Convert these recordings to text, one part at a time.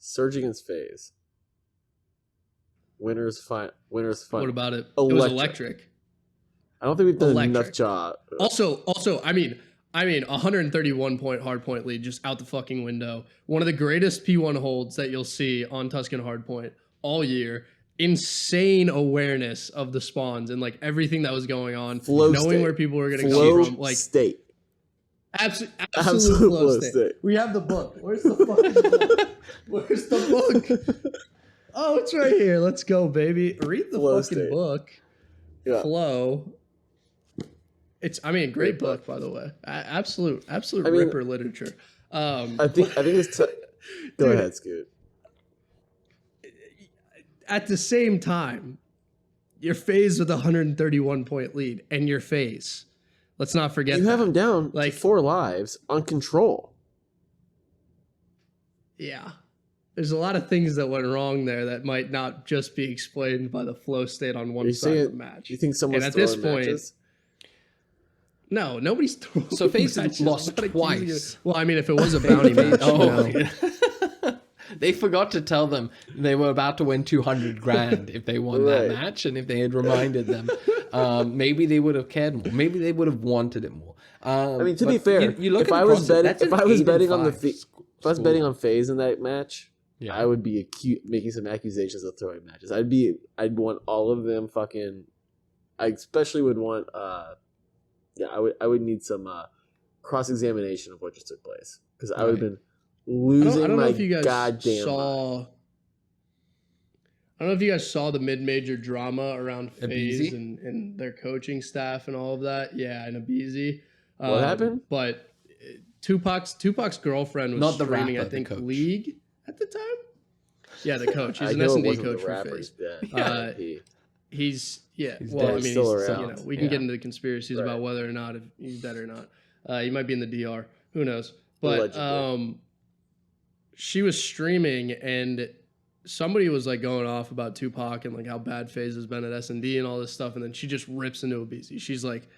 Surge against Faze. Winners fun. What about it? Electric. It was electric. I don't think we've done enough job. Also, I mean, 131 point hardpoint lead just out the fucking window. One of the greatest P1 holds that you'll see on Tuscan hardpoint all year. Insane awareness of the spawns and like everything that was going on, knowing where people were going to come from. Like state. Absolute flow state. state. We have the book. Where's the fucking book? Where's the book? Oh, it's right here. Let's go, baby. Read the Flow fucking state. book. Yeah. Flow. It's, great book, by the way. Absolute ripper literature. I think it's go ahead, Scoot. At the same time, your Faze with a 131 point lead and your Faze. Let's not forget you have him down like to 4 lives on control. Yeah. There's a lot of things that went wrong there that might not just be explained by the flow state on one side of the match. You think someone's at throwing this point, matches? No, nobody's throwing So Faze matches. lost twice. Well, I mean, if it was a bounty match, They forgot to tell them they were about to win 200 grand if they won that match, and if they had reminded them, maybe they would have cared more. Maybe they would have wanted it more. I mean, to be fair, if I was betting on Faze in that match, I would be making some accusations of throwing matches. I'd want all of them fucking. I especially would want. I would need some cross examination of what just took place because I would have been losing I don't know my if you guys goddamn saw. mind. I don't know if you guys saw the mid-major drama around Faze aBeZy? and their coaching staff and all of that. Yeah, and aBeZy. What happened? But Tupac's girlfriend was Not the streaming, rapper, I think, the coach. League at the time. Yeah, the coach. He's I an know it S&D wasn't coach the for rapper. Faze. He's dead. He's He's well, dead. I mean, Still he's, around. we can get into the conspiracies about whether or not if he's dead or not. He might be in the DR. Who knows? But Allegedly. she was streaming and somebody was like going off about Tupac and like how bad Faze has been at S&D and all this stuff, and then she just rips into aBeZy. She's like,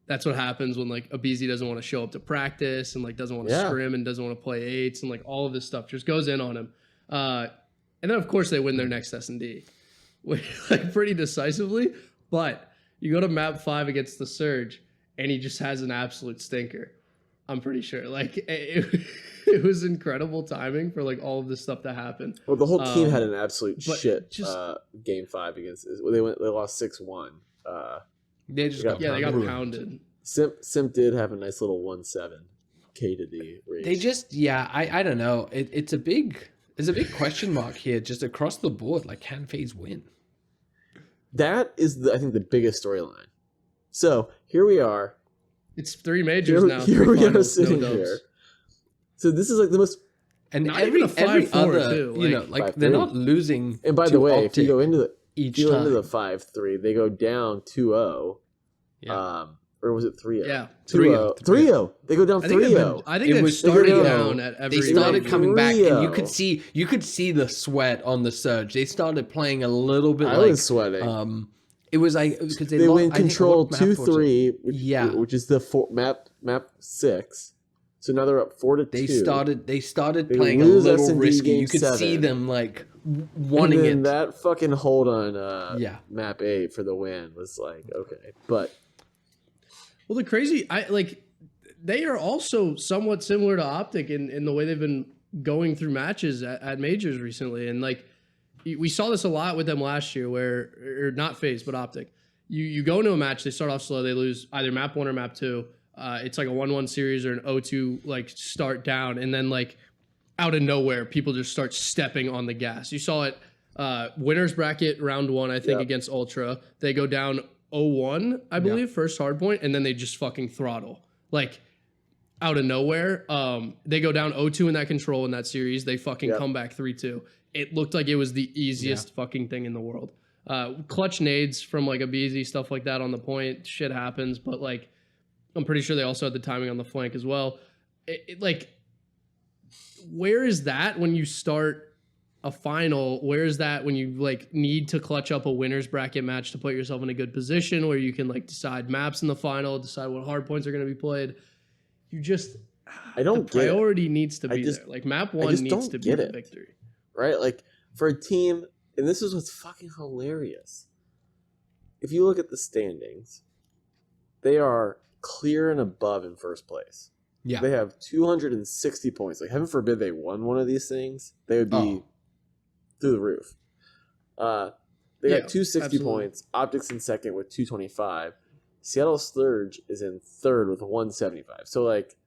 that's what happens when like aBeZy doesn't want to show up to practice and like doesn't want to scrim and doesn't want to play eights and like all of this stuff just goes in on him. And then of course they win their next S&D, like pretty decisively. But you go to map 5 against the Surge and he just has an absolute stinker. I'm pretty sure. Like it was incredible timing for like all of this stuff to happen. Well, the whole team had an absolute shit just, game 5 against. They lost 6-1. They got pounded. Simp did have a nice little 1-7 K to D reach. They just I don't know. It's a big question mark here just across the board. Like, can Faze win? That is I think the biggest storyline. So here we are. It's 3 majors now. Here we are finals, sitting no here. So this is like the most. And Not every even a 5-4 other, too, you know, like they're 5-3. not losing. And by to the way, if you OpTic go into the each into time. the 5-3, they go down 2-0. Yeah. Or was it 3-0? Yeah. 2-0. 3-0. They go down 3-0. I think It they've was started 3-0. down at every. They started major. coming back, and you 3-0. could see the sweat on the Surge. They started playing a little bit. I like, was sweating. It was like because they win I think, control what map was it? 2-3, which is the map 6. So now they're up 4-2. They started They playing a lose little S&D risky. game You could 7. see them like And wanting then it. that fucking hold on map 8 for the win was like, okay. But Well, the crazy, they are also somewhat similar to OpTic in the way they've been going through matches at majors recently. And like, we saw this a lot with them last year or not Faze, but OpTic. You go into a match, they start off slow, they lose either map 1 or map 2. It's like a 1-1 series or an 0-2 like start down. And then like out of nowhere, people just start stepping on the gas. You saw it winners bracket round 1, I think, against Ultra. They go down 0-1, I believe, first hard point, and then they just fucking throttle. Like, out of nowhere. They go down 0-2 in that control in that series. They fucking come back 3-2. It looked like it was the easiest fucking thing in the world. Clutch nades from like aBeZy, stuff like that on the point. Shit happens, but like, I'm pretty sure they also had the timing on the flank as well. Like, where is that when you start a final? Where is that when you like need to clutch up a winner's bracket match to put yourself in a good position where you can like decide maps in the final, decide what hard points are going to be played? You just, I don't the priority needs to be there. Like map 1 needs to be the victory. right? Like for a team, and this is what's fucking hilarious. If you look at the standings, they are clear and above in first place. Yeah. They have 260 points. Like, heaven forbid they won one of these things, they would be through the roof. They got 260 absolutely. points. OpTic's in second with 225. Seattle Sturge is in third with 175. So, like,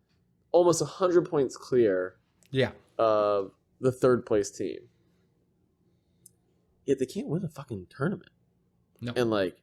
almost 100 points clear of the third place team. Yet they can't win a fucking tournament. No. And, like,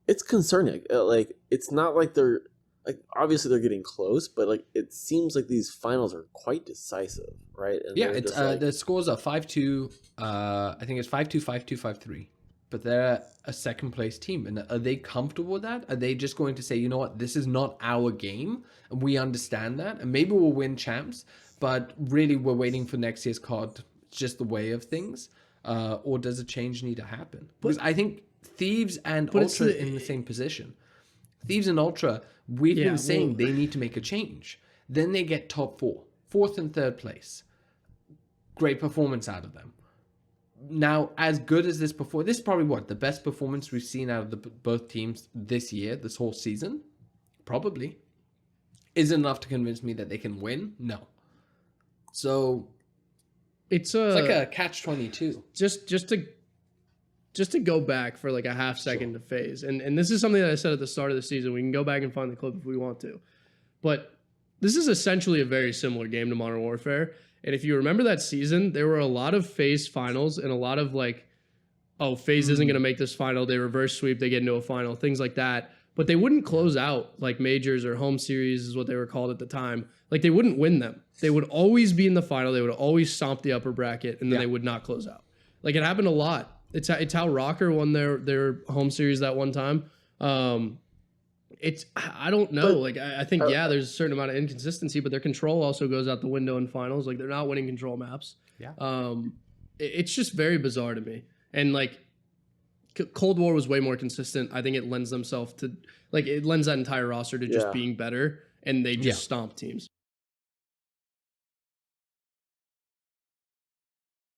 it's concerning. Like, it's not like they're... Like, obviously they're getting close, but like it seems like these finals are quite decisive, right? And it's the scores are 5-2. I think it's 5-2, 5-2, 5-3. But they're a second place team, and are they comfortable with that? Are they just going to say, you know what, this is not our game, and we understand that, and maybe we'll win champs, but really we're waiting for next year's card. It's just the way of things, or does a change need to happen? Because I think Thieves and Ultra in the same position. Thieves and Ultra, we've been saying they need to make a change. Then they get top four, fourth and third place. Great performance out of them. Now, as good as this before, this is probably the best performance we've seen out of both teams this year, this whole season? Probably. Is it enough to convince me that they can win? No. So, it's like a catch-22. Just to go back for like a half second to Faze, and this is something that I said at the start of the season. We can go back and find the clip if we want to. But this is essentially a very similar game to Modern Warfare. And if you remember that season, there were a lot of Faze finals and a lot of like, oh, Faze isn't going to make this final. They reverse sweep, they get into a final, things like that. But they wouldn't close out like majors or home series is what they were called at the time. Like they wouldn't win them. They would always be in the final. They would always stomp the upper bracket, and then they would not close out. Like it happened a lot. It's how ROKKR won their home series that one time. I don't know. But, I think there's a certain amount of inconsistency, but their control also goes out the window in finals. Like they're not winning control maps. Yeah. It's just very bizarre to me. And like Cold War was way more consistent. I think it lends themselves to it lends that entire roster to just being better, and they just stomp teams.